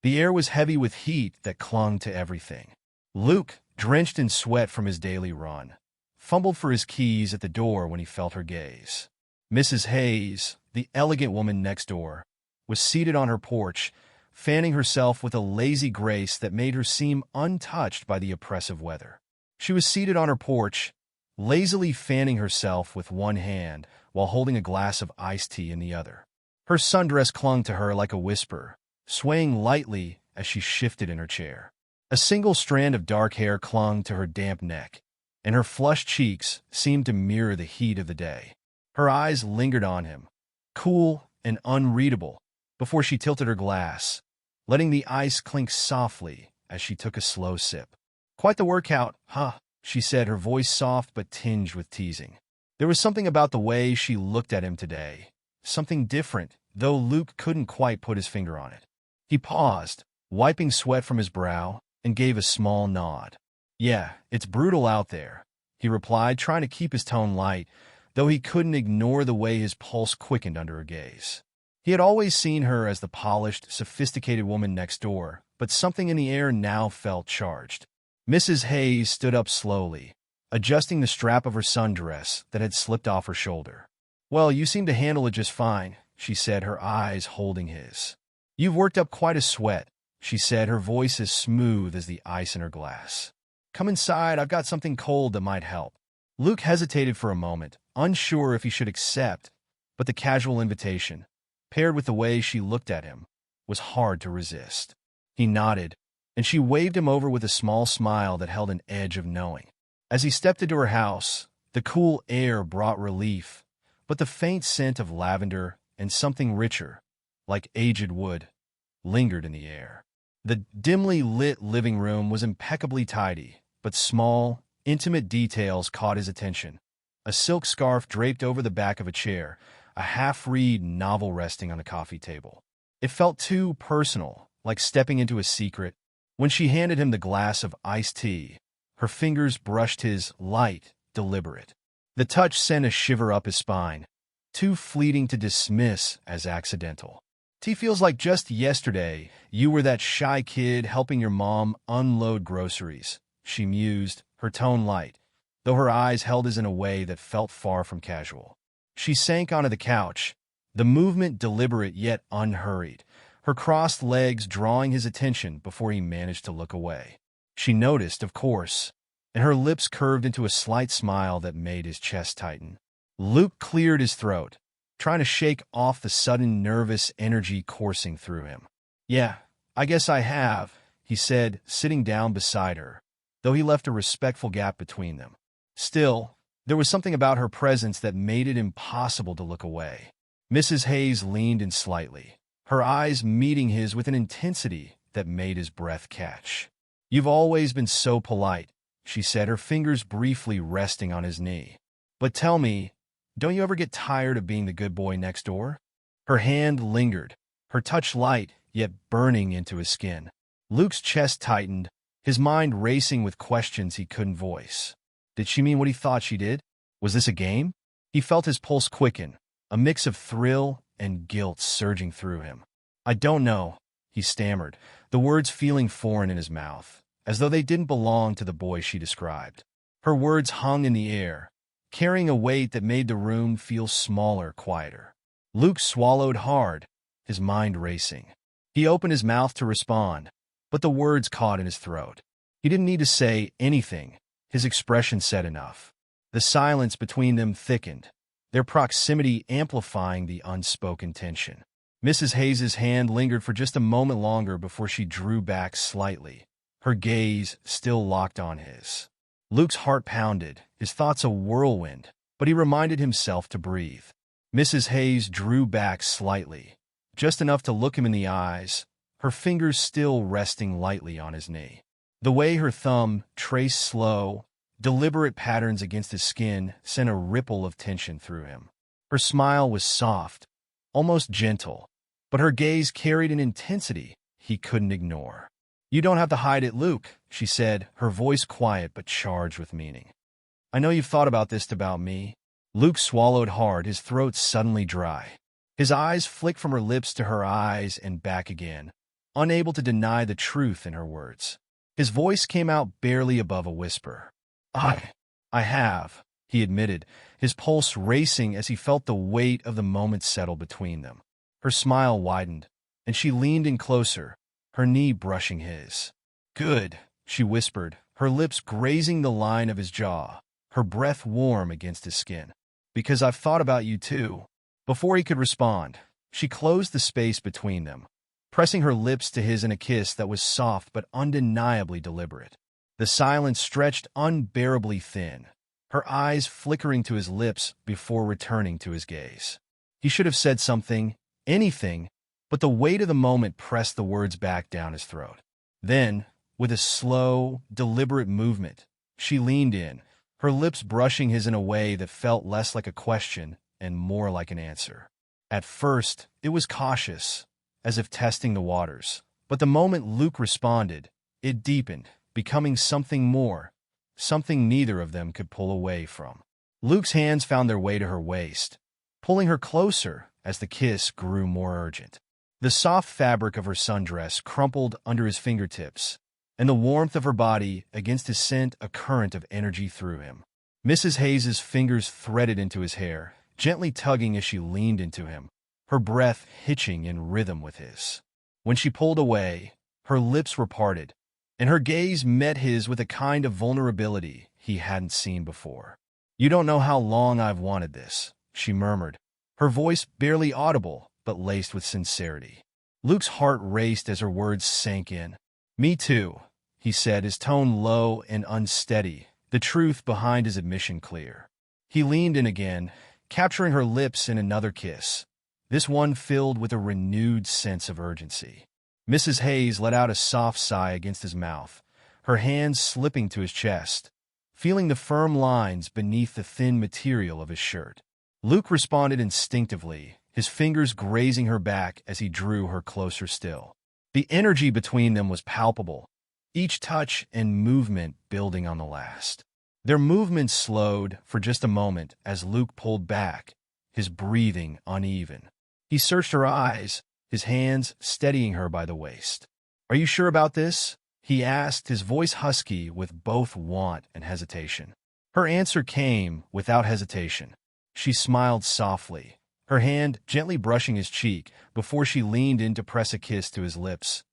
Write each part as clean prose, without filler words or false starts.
The air was heavy with heat that clung to everything. Luke, drenched in sweat from his daily run, fumbled for his keys at the door when he felt her gaze. Mrs. Hayes, the elegant woman next door, was seated on her porch, fanning herself with a lazy grace that made her seem untouched by the oppressive weather. She was seated on her porch, lazily fanning herself with one hand while holding a glass of iced tea in the other. Her sundress clung to her like a whisper, swaying lightly as she shifted in her chair. A single strand of dark hair clung to her damp neck, and her flushed cheeks seemed to mirror the heat of the day. Her eyes lingered on him, cool and unreadable, before she tilted her glass, letting the ice clink softly as she took a slow sip. "Quite the workout, huh?" she said, her voice soft but tinged with teasing. There was something about the way she looked at him today, something different, though Luke couldn't quite put his finger on it. He paused, wiping sweat from his brow, and gave a small nod. "Yeah, it's brutal out there," he replied, trying to keep his tone light, though he couldn't ignore the way his pulse quickened under her gaze. He had always seen her as the polished, sophisticated woman next door, but something in the air now felt charged. Mrs. Hayes stood up slowly, adjusting the strap of her sundress that had slipped off her shoulder. "Well, you seem to handle it just fine," she said, her eyes holding his. "You've worked up quite a sweat," she said, her voice as smooth as the ice in her glass. "Come inside, I've got something cold that might help." Luke hesitated for a moment, unsure if he should accept, but the casual invitation, paired with the way she looked at him, was hard to resist. He nodded, and she waved him over with a small smile that held an edge of knowing. As he stepped into her house, the cool air brought relief, but the faint scent of lavender and something richer, like aged wood, lingered in the air. The dimly lit living room was impeccably tidy, but small, intimate details caught his attention. A silk scarf draped over the back of a chair, a half-read novel resting on a coffee table. It felt too personal, like stepping into a secret. When she handed him the glass of iced tea, her fingers brushed his, light, deliberate. The touch sent a shiver up his spine, too fleeting to dismiss as accidental. "Tea feels like just yesterday you were that shy kid helping your mom unload groceries," she mused, her tone light, though her eyes held his in a way that felt far from casual. She sank onto the couch, the movement deliberate yet unhurried, her crossed legs drawing his attention before he managed to look away. She noticed, of course, and her lips curved into a slight smile that made his chest tighten. Luke cleared his throat, trying to shake off the sudden nervous energy coursing through him. "Yeah, I guess I have," he said, sitting down beside her, though he left a respectful gap between them. Still, there was something about her presence that made it impossible to look away. Mrs. Hayes leaned in slightly, her eyes meeting his with an intensity that made his breath catch. "You've always been so polite," she said, her fingers briefly resting on his knee. "But tell me, don't you ever get tired of being the good boy next door?" Her hand lingered, her touch light, yet burning into his skin. Luke's chest tightened, his mind racing with questions he couldn't voice. Did she mean what he thought she did? Was this a game? He felt his pulse quicken, a mix of thrill and guilt surging through him. "I don't know," he stammered, the words feeling foreign in his mouth, as though they didn't belong to the boy she described. Her words hung in the air, carrying a weight that made the room feel smaller, quieter. Luke swallowed hard, his mind racing. He opened his mouth to respond, but the words caught in his throat. He didn't need to say anything. His expression said enough. The silence between them thickened, their proximity amplifying the unspoken tension. Mrs. Hayes's hand lingered for just a moment longer before she drew back slightly, her gaze still locked on his. Luke's heart pounded, his thoughts a whirlwind, but he reminded himself to breathe. Mrs. Hayes drew back slightly, just enough to look him in the eyes, her fingers still resting lightly on his knee. The way her thumb traced slow, deliberate patterns against his skin sent a ripple of tension through him. Her smile was soft, almost gentle, but her gaze carried an intensity he couldn't ignore. "You don't have to hide it, Luke," she said, her voice quiet but charged with meaning. "I know you've thought about this about me." Luke swallowed hard, his throat suddenly dry. His eyes flicked from her lips to her eyes and back again, unable to deny the truth in her words. His voice came out barely above a whisper. I have, he admitted, his pulse racing as he felt the weight of the moment settle between them. Her smile widened, and she leaned in closer, her knee brushing his. Good, she whispered, her lips grazing the line of his jaw, her breath warm against his skin. Because I've thought about you too. Before he could respond, she closed the space between them, pressing her lips to his in a kiss that was soft but undeniably deliberate. The silence stretched unbearably thin, her eyes flickering to his lips before returning to his gaze. He should have said something, anything, but the weight of the moment pressed the words back down his throat. Then, with a slow, deliberate movement, she leaned in, her lips brushing his in a way that felt less like a question and more like an answer. At first, it was cautious, as if testing the waters. But the moment Luke responded, it deepened, becoming something more, something neither of them could pull away from. Luke's hands found their way to her waist, pulling her closer as the kiss grew more urgent. The soft fabric of her sundress crumpled under his fingertips, and the warmth of her body against his sent a current of energy through him. Mrs. Hayes's fingers threaded into his hair, gently tugging as she leaned into him, her breath hitching in rhythm with his. When she pulled away, her lips were parted, and her gaze met his with a kind of vulnerability he hadn't seen before. "You don't know how long I've wanted this," she murmured, her voice barely audible but laced with sincerity. Luke's heart raced as her words sank in. "Me too," he said, his tone low and unsteady, the truth behind his admission clear. He leaned in again, capturing her lips in another kiss, this one filled with a renewed sense of urgency. Mrs. Hayes let out a soft sigh against his mouth, her hands slipping to his chest, feeling the firm lines beneath the thin material of his shirt. Luke responded instinctively, his fingers grazing her back as he drew her closer still. The energy between them was palpable, each touch and movement building on the last. Their movements slowed for just a moment as Luke pulled back, his breathing uneven. He searched her eyes, his hands steadying her by the waist. "Are you sure about this?" he asked, his voice husky with both want and hesitation. Her answer came without hesitation. She smiled softly, her hand gently brushing his cheek before she leaned in to press a kiss to his lips,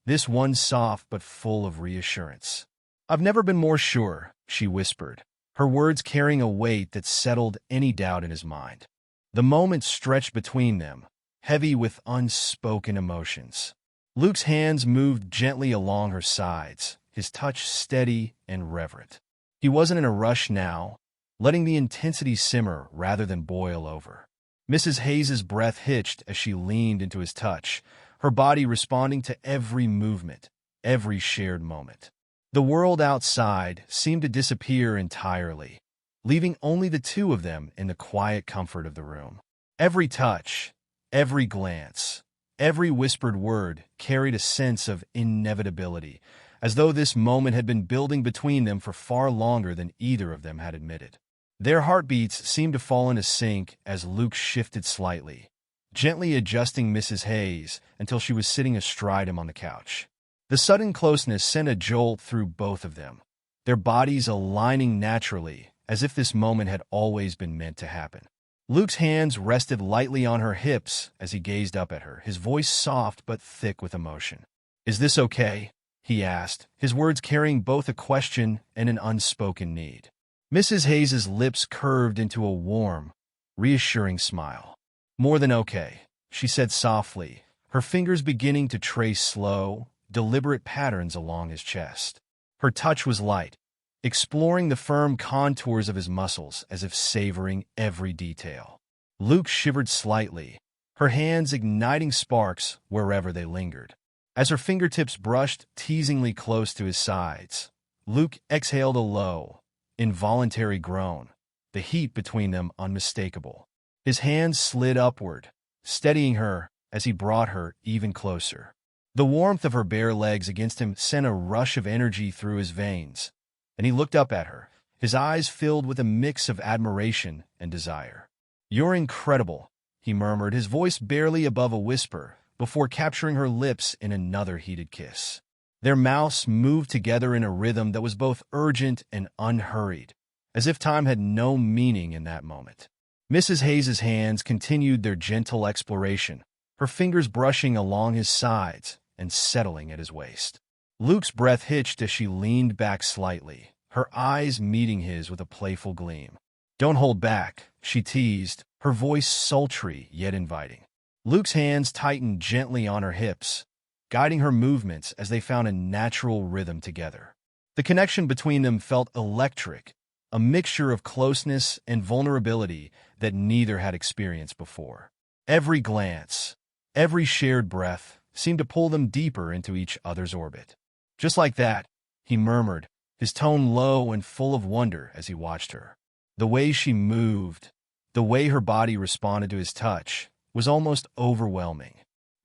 this one soft but full of reassurance. "I've never been more sure," she whispered, her words carrying a weight that settled any doubt in his mind. The moment stretched between them, heavy with unspoken emotions. Luke's hands moved gently along her sides, his touch steady and reverent. He wasn't in a rush now, letting the intensity simmer rather than boil over. Mrs. Hayes's breath hitched as she leaned into his touch, her body responding to every movement, every shared moment. The world outside seemed to disappear entirely, leaving only the two of them in the quiet comfort of the room. Every touch, every glance, every whispered word carried a sense of inevitability, as though this moment had been building between them for far longer than either of them had admitted. Their heartbeats seemed to fall into sync as Luke shifted slightly, gently adjusting Mrs. Hayes until she was sitting astride him on the couch. The sudden closeness sent a jolt through both of them, their bodies aligning naturally, as if this moment had always been meant to happen. Luke's hands rested lightly on her hips as he gazed up at her, his voice soft but thick with emotion. "Is this okay?" he asked, his words carrying both a question and an unspoken need. Mrs. Hayes's lips curved into a warm, reassuring smile. "More than okay," she said softly, her fingers beginning to trace slow, deliberate patterns along his chest. Her touch was light, exploring the firm contours of his muscles as if savoring every detail. Luke shivered slightly, her hands igniting sparks wherever they lingered. As her fingertips brushed teasingly close to his sides, Luke exhaled a low, involuntary groan, the heat between them unmistakable. His hands slid upward, steadying her as he brought her even closer. The warmth of her bare legs against him sent a rush of energy through his veins, and he looked up at her, his eyes filled with a mix of admiration and desire. "You're incredible," he murmured, his voice barely above a whisper, before capturing her lips in another heated kiss. Their mouths moved together in a rhythm that was both urgent and unhurried, as if time had no meaning in that moment. Mrs. Hayes' hands continued their gentle exploration, her fingers brushing along his sides and settling at his waist. Luke's breath hitched as she leaned back slightly, her eyes meeting his with a playful gleam. "Don't hold back," she teased, her voice sultry yet inviting. Luke's hands tightened gently on her hips, guiding her movements as they found a natural rhythm together. The connection between them felt electric, a mixture of closeness and vulnerability that neither had experienced before. Every glance, every shared breath seemed to pull them deeper into each other's orbit. "Just like that," he murmured, his tone low and full of wonder as he watched her. The way she moved, the way her body responded to his touch, was almost overwhelming.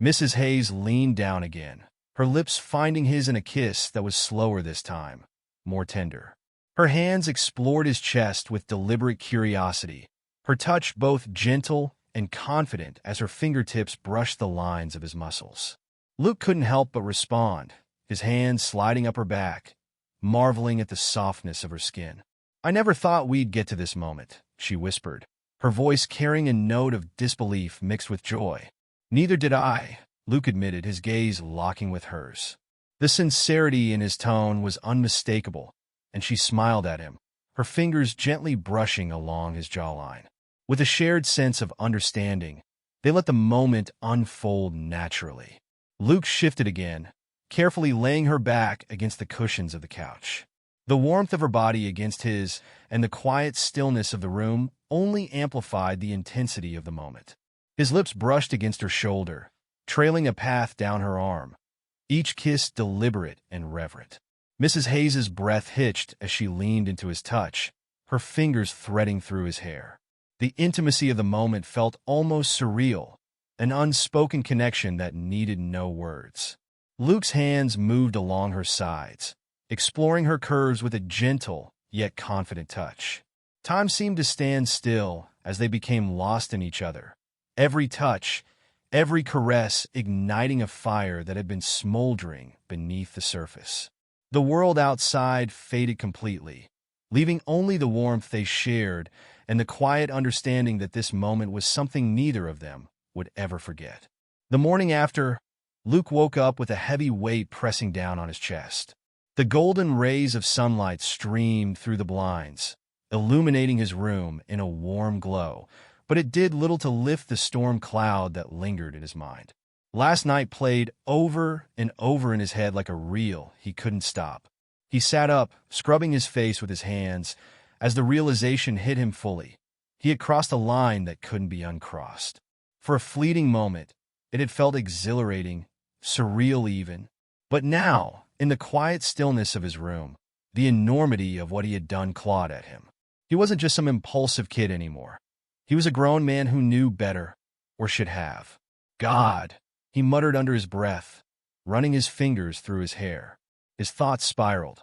Mrs. Hayes leaned down again, her lips finding his in a kiss that was slower this time, more tender. Her hands explored his chest with deliberate curiosity, her touch both gentle and confident as her fingertips brushed the lines of his muscles. Luke couldn't help but respond, his hands sliding up her back, marveling at the softness of her skin. "I never thought we'd get to this moment," she whispered, her voice carrying a note of disbelief mixed with joy. "Neither did I," Luke admitted, his gaze locking with hers. The sincerity in his tone was unmistakable, and she smiled at him, her fingers gently brushing along his jawline. With a shared sense of understanding, they let the moment unfold naturally. Luke shifted again, carefully laying her back against the cushions of the couch. The warmth of her body against his and the quiet stillness of the room only amplified the intensity of the moment. His lips brushed against her shoulder, trailing a path down her arm, each kiss deliberate and reverent. Mrs. Hayes' breath hitched as she leaned into his touch, her fingers threading through his hair. The intimacy of the moment felt almost surreal, an unspoken connection that needed no words. Luke's hands moved along her sides, exploring her curves with a gentle yet confident touch. Time seemed to stand still as they became lost in each other, every touch, every caress igniting a fire that had been smoldering beneath the surface. The world outside faded completely, leaving only the warmth they shared and the quiet understanding that this moment was something neither of them would ever forget. The morning after, Luke woke up with a heavy weight pressing down on his chest. The golden rays of sunlight streamed through the blinds, illuminating his room in a warm glow, but it did little to lift the storm cloud that lingered in his mind. Last night played over and over in his head like a reel he couldn't stop. He sat up, scrubbing his face with his hands, as the realization hit him fully. He had crossed a line that couldn't be uncrossed. For a fleeting moment, it had felt exhilarating, surreal even. But now, in the quiet stillness of his room, the enormity of what he had done clawed at him. He wasn't just some impulsive kid anymore. He was a grown man who knew better, or should have. "God," he muttered under his breath, running his fingers through his hair. His thoughts spiraled.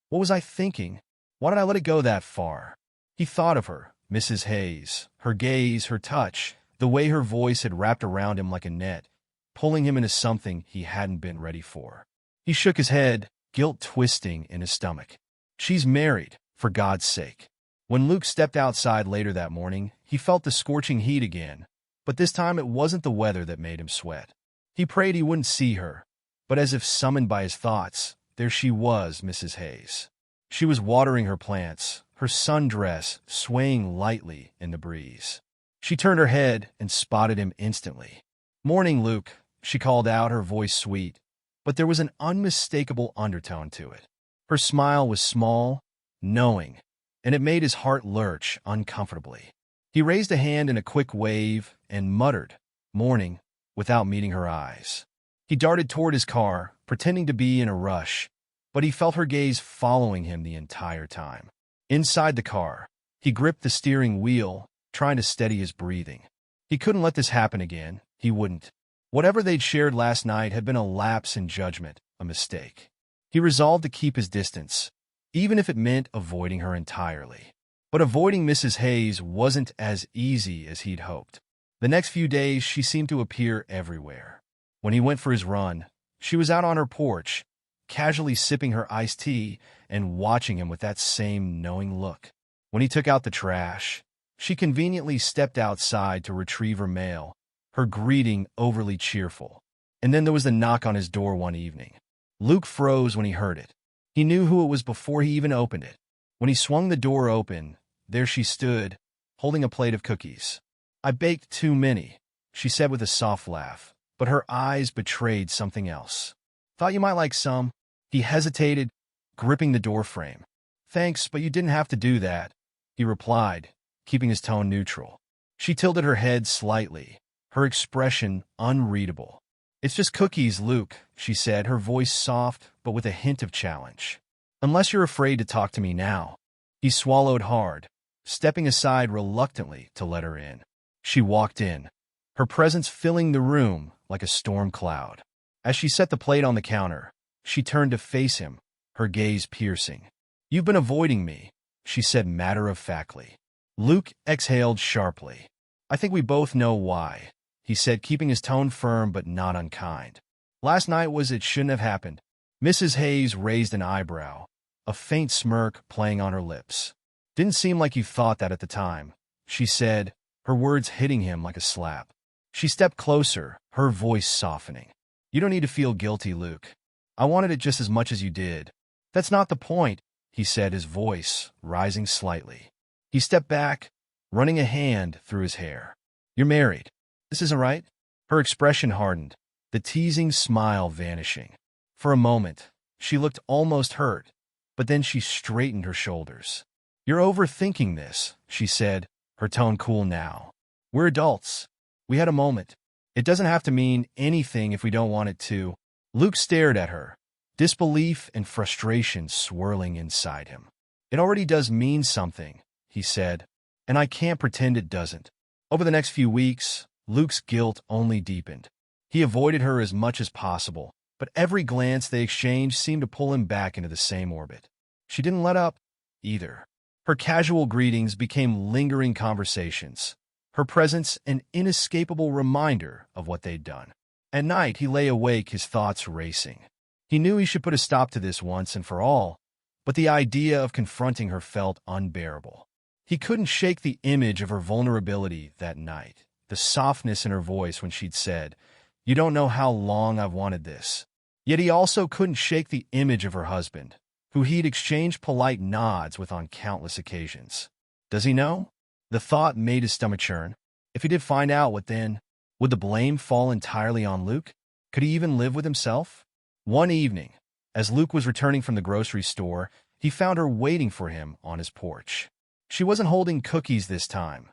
What was I thinking? Why did I let it go that far? He thought of her, Mrs. Hayes, her gaze, her touch, the way her voice had wrapped around him like a net, pulling him into something he hadn't been ready for. He shook his head, guilt twisting in his stomach. She's married, for God's sake. When Luke stepped outside later that morning, he felt the scorching heat again, but this time it wasn't the weather that made him sweat. He prayed he wouldn't see her, but as if summoned by his thoughts, there she was, Mrs. Hayes. She was watering her plants, her sundress swaying lightly in the breeze. She turned her head and spotted him instantly. "Morning, Luke," she called out, her voice sweet, but there was an unmistakable undertone to it. Her smile was small, knowing, and it made his heart lurch uncomfortably. He raised a hand in a quick wave and muttered, "Morning," without meeting her eyes. He darted toward his car, pretending to be in a rush, but he felt her gaze following him the entire time. Inside the car, he gripped the steering wheel, trying to steady his breathing. He couldn't let this happen again. He wouldn't. Whatever they'd shared last night had been a lapse in judgment, a mistake. He resolved to keep his distance, even if it meant avoiding her entirely. But avoiding Mrs. Hayes wasn't as easy as he'd hoped. The next few days, she seemed to appear everywhere. When he went for his run, she was out on her porch, casually sipping her iced tea and watching him with that same knowing look. When he took out the trash, she conveniently stepped outside to retrieve her mail, her greeting overly cheerful. And then there was the knock on his door one evening. Luke froze when he heard it. He knew who it was before he even opened it. When he swung the door open, there she stood, holding a plate of cookies. "I baked too many," she said with a soft laugh, but her eyes betrayed something else. "Thought you might like some." He hesitated, gripping the doorframe. "Thanks, but you didn't have to do that," he replied, keeping his tone neutral. She tilted her head slightly, her expression unreadable. "It's just cookies, Luke," she said, her voice soft but with a hint of challenge. "Unless you're afraid to talk to me now." He swallowed hard, stepping aside reluctantly to let her in. She walked in, her presence filling the room like a storm cloud. As she set the plate on the counter, she turned to face him, her gaze piercing. "You've been avoiding me," she said matter-of-factly. Luke exhaled sharply. "I think we both know why," he said, keeping his tone firm but not unkind. "Last night it shouldn't have happened." Mrs. Hayes raised an eyebrow, a faint smirk playing on her lips. "Didn't seem like you thought that at the time," she said, her words hitting him like a slap. She stepped closer, her voice softening. "You don't need to feel guilty, Luke. I wanted it just as much as you did." "That's not the point," he said, his voice rising slightly. He stepped back, running a hand through his hair. "You're married. This isn't right?" Her expression hardened, the teasing smile vanishing. For a moment, she looked almost hurt, but then she straightened her shoulders. "You're overthinking this," she said, her tone cool now. "We're adults. We had a moment. It doesn't have to mean anything if we don't want it to." Luke stared at her, disbelief and frustration swirling inside him. "It already does mean something," he said, "and I can't pretend it doesn't." Over the next few weeks, Luke's guilt only deepened. He avoided her as much as possible, but every glance they exchanged seemed to pull him back into the same orbit. She didn't let up, either. Her casual greetings became lingering conversations, her presence an inescapable reminder of what they'd done. At night, he lay awake, his thoughts racing. He knew he should put a stop to this once and for all, but the idea of confronting her felt unbearable. He couldn't shake the image of her vulnerability that night, the softness in her voice when she'd said, "You don't know how long I've wanted this." Yet he also couldn't shake the image of her husband, who he'd exchanged polite nods with on countless occasions. Does he know? The thought made his stomach churn. If he did find out, what then? Would the blame fall entirely on Luke? Could he even live with himself? One evening, as Luke was returning from the grocery store, he found her waiting for him on his porch. She wasn't holding cookies this time,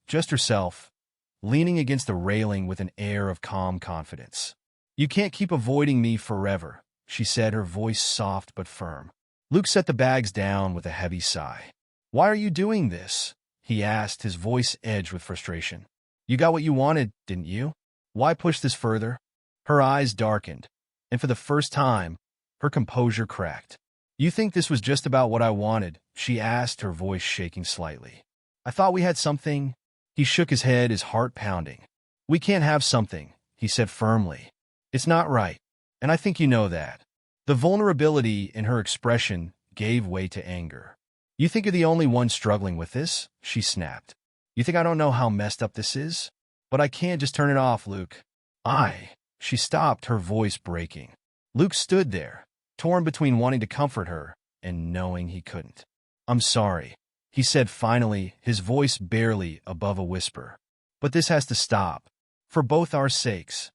just herself, leaning against the railing with an air of calm confidence. "You can't keep avoiding me forever," she said, her voice soft but firm. Luke set the bags down with a heavy sigh. "Why are you doing this?" he asked, his voice edged with frustration. "You got what you wanted, didn't you? Why push this further?" Her eyes darkened, and for the first time, her composure cracked. "You think this was just about what I wanted?" she asked, her voice shaking slightly. "I thought we had something." He shook his head, his heart pounding. "We can't have something," he said firmly. "It's not right, and I think you know that." The vulnerability in her expression gave way to anger. "You think you're the only one struggling with this?" she snapped. "You think I don't know how messed up this is? But I can't just turn it off, Luke." She stopped, her voice breaking. Luke stood there, torn between wanting to comfort her and knowing he couldn't. "I'm sorry," he said finally, his voice barely above a whisper. "But this has to stop. For both our sakes."